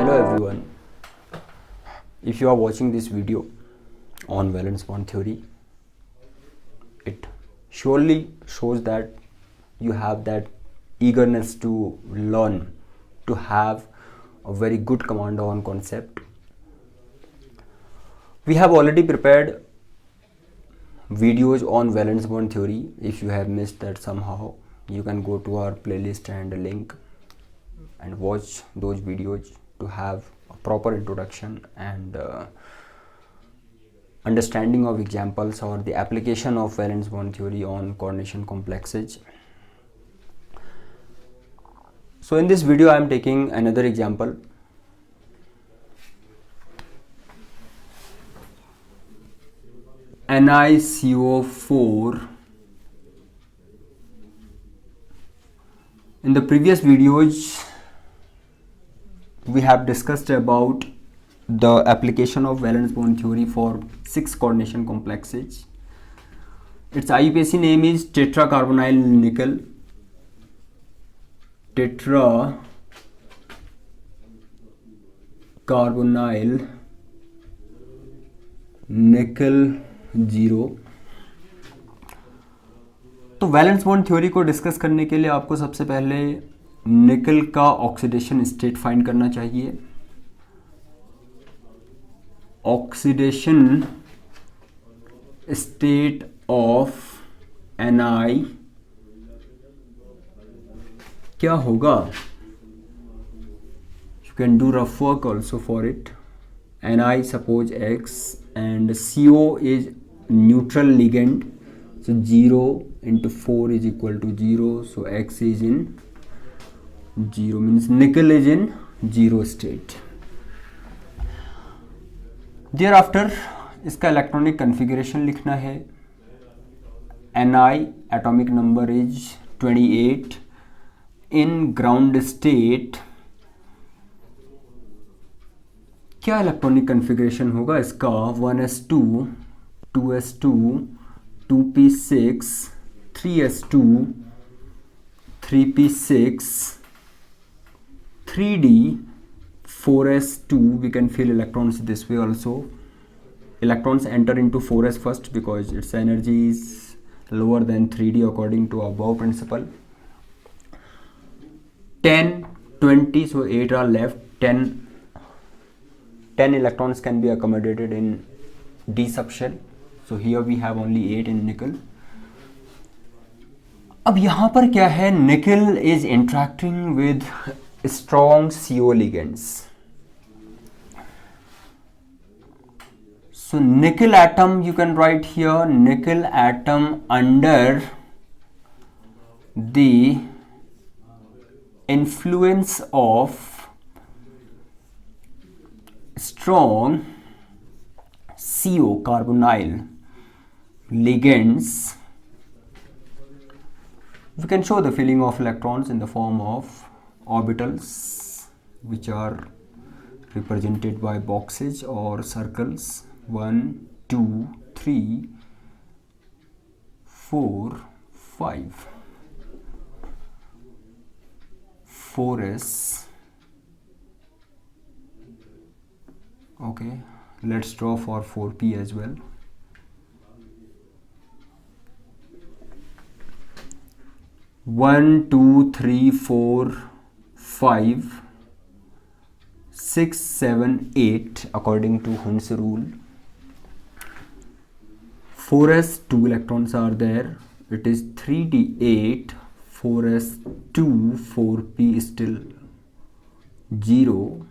Hello everyone. If you are watching this video on valence bond theory, it surely shows that you have that eagerness to learn, to have a very good command on concept. We have already prepared videos on valence bond theory. If you have missed that somehow, you can go to our playlist and link and watch those videos to have a proper introduction and understanding of examples or the application of valence bond theory on coordination complexes. So in this video I am taking another example. NiCO4. In the previous videos we have discussed about the application of valence bond theory for 6 coordination complexes. Its IUPAC name is tetracarbonyl nickel. Tetracarbonyl nickel 0. तो valence bond theory को discuss करने के लिए आपको सबसे पहले निकल का ऑक्सीडेशन स्टेट फाइंड करना चाहिए. ऑक्सीडेशन स्टेट ऑफ Ni क्या होगा? You can do rough work also for it. Ni suppose X and CO is neutral ligand, so 0 into 4 is equal to 0, so X is in 0, means nickel is in 0 state. Thereafter इसका electronic configuration लिखना है. Ni atomic number is 28. in ground state क्या electronic configuration होगा इसका? 1s2 2s2 2p6 3s2 3p6 3d 4s2. we can fill electrons this way also. Electrons enter into 4s first because its energy is lower than 3d according to above principle. 10 20, so 8 are left. 10 electrons can be accommodated in d subshell, so here we have only 8 in nickel. अब यहाँ पर क्या है? nickel is interacting with strong CO ligands. So nickel atom, you can write here nickel atom under the influence of strong CO carbonyl ligands, we can show the filling of electrons in the form of orbitals, which are represented by boxes or circles. 1 2 3 4 5 4s. Okay, let's draw for 4p as well. One, two, three, 4, 5, 6, 7, 8 according to Hund's rule. 4s, 2 electrons are there. It is 3d8, 4s2, 4p is still 0.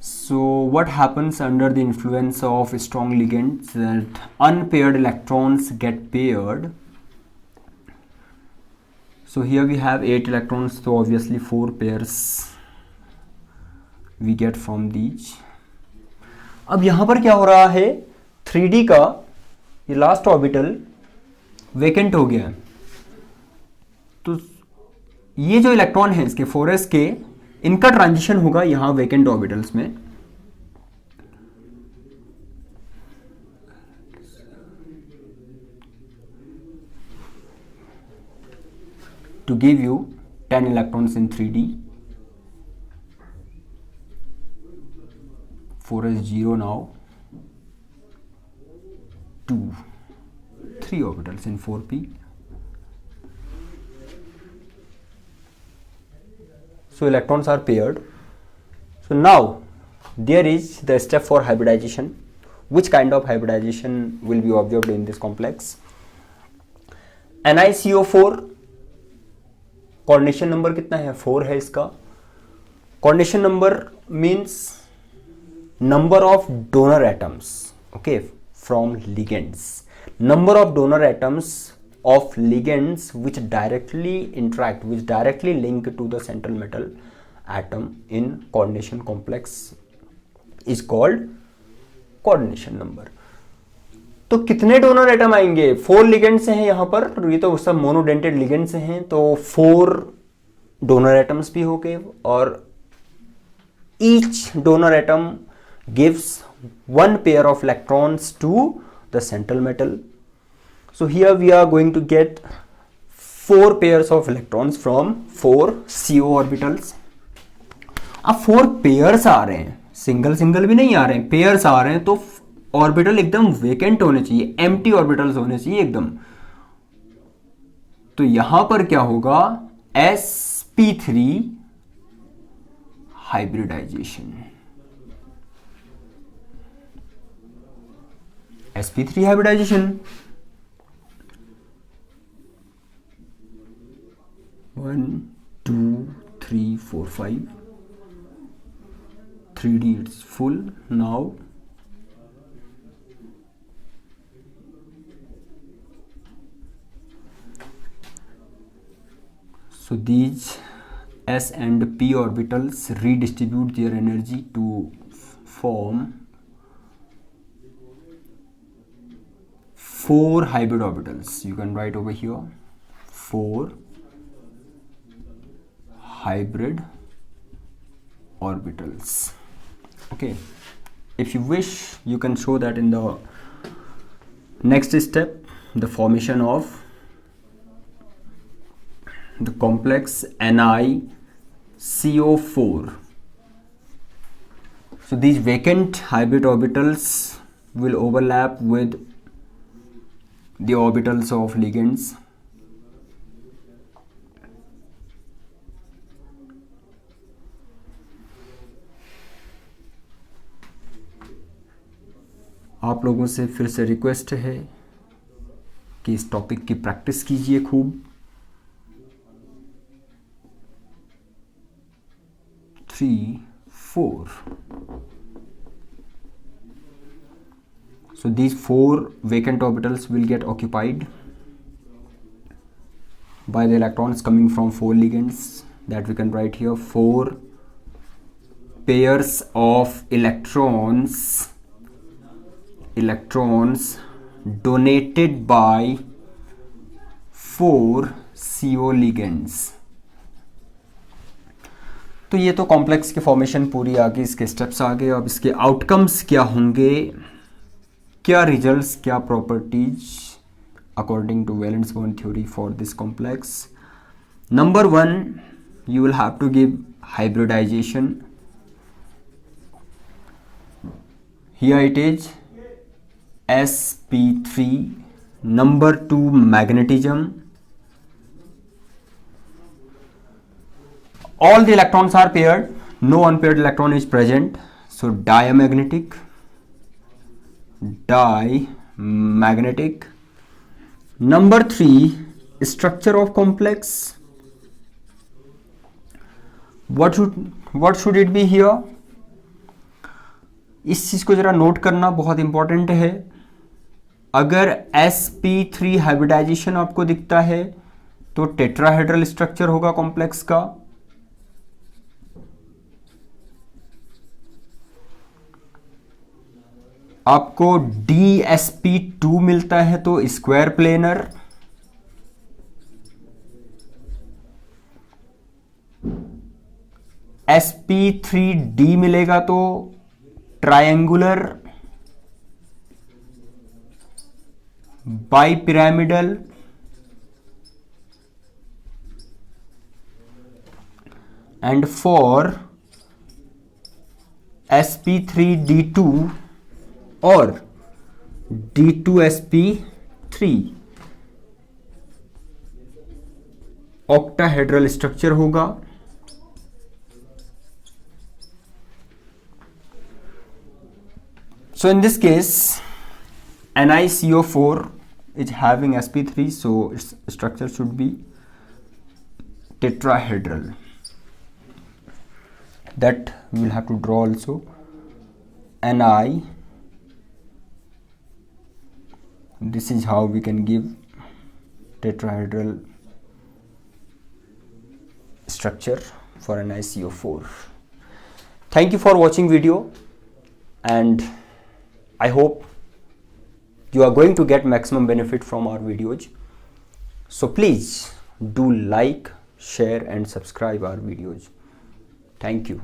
So what happens under the influence of strong ligands? That unpaired electrons get paired. So here we have 8 electrons, so obviously 4 pairs we get from these. अब यहाँ पर क्या हो रहा है? 3d का ये last orbital vacant हो गया. तो ये जो इलेक्ट्रॉन है इसके 4s के, इनका ट्रांजिशन होगा यहाँ वेकेंट ऑर्बिटल्स में. To give you 10 electrons in 3D. 4s0 now. 2, 3 orbitals in 4p. So electrons are paired. So now there is the step for hybridization. Which kind of hybridization will be observed in this complex? NiCO4 coordination number कितना है? 4 है इसका. Coordination number means number of donor atoms, okay, from ligands. Number of donor atoms of ligands which directly interact, which directly link to the central metal atom in coordination complex is called coordination number. तो कितने donor atom आएंगे? 4 ligands हैं यहाँ पर, ये तो सब monodentate ligands हैं, तो 4 डोनर एटम्स भी हो गए और each donor atom gives 1 pair of electrons to the central metal. So here we are going to get 4 pairs of electrons from 4 CO orbitals. अब 4 पेयर्स आ रहे हैं, सिंगल सिंगल भी नहीं आ रहे हैं, पेयर्स आ रहे हैं, तो ऑर्बिटल एकदम वेकेंट होने चाहिए, एम्प्टी ऑर्बिटल्स होने चाहिए एकदम. तो यहां पर क्या होगा? sp3 hybridization. sp3 hybridization 1 2 3 4 5 3D it's full now. So these s and p orbitals redistribute their energy to form 4 hybrid orbitals. You can write over here 4 hybrid orbitals. Okay, if you wish you can show that in the next step, the formation of the complex NiCO4. So these vacant hybrid orbitals will overlap with the orbitals of ligands. आप लोगों से फिर से request है कि इस topic की practice कीजिए खूब. 3 4. So these 4 vacant orbitals will get occupied by the electrons coming from 4 ligands, that we can write here 4 pairs of electrons donated by 4 CO ligands. तो ये तो कॉम्प्लेक्स की फॉर्मेशन पूरी आ गई, इसके स्टेप्स आ गए. अब इसके आउटकम्स क्या होंगे, क्या रिजल्ट्स, क्या properties according to valence bond theory for this complex. Number 1, you will have to give hybridization. Here it is sp3. Number 2, magnetism. All the electrons are paired, no unpaired electron is present, so diamagnetic. Number 3, structure of complex. What should it be here? इस चीज को जरा note करना बहुत important है. अगर sp3 hybridisation आपको दिखता है तो टेट्राहेड्रल स्ट्रक्चर होगा कॉम्प्लेक्स का. आपको dsp2 मिलता है तो स्क्वायर प्लेनर. sp3d मिलेगा तो triangular bipyramidal. and for sp3d2 or d2sp3 octahedral structure होगा। So in this case NiCO4 is having sp3, so its structure should be tetrahedral. That we will have to draw also. Ni, this is how we can give tetrahedral structure for NiCO4. Thank you for watching video, and I hope you are going to get maximum benefit from our videos. So please do like, share and subscribe our videos. Thank you.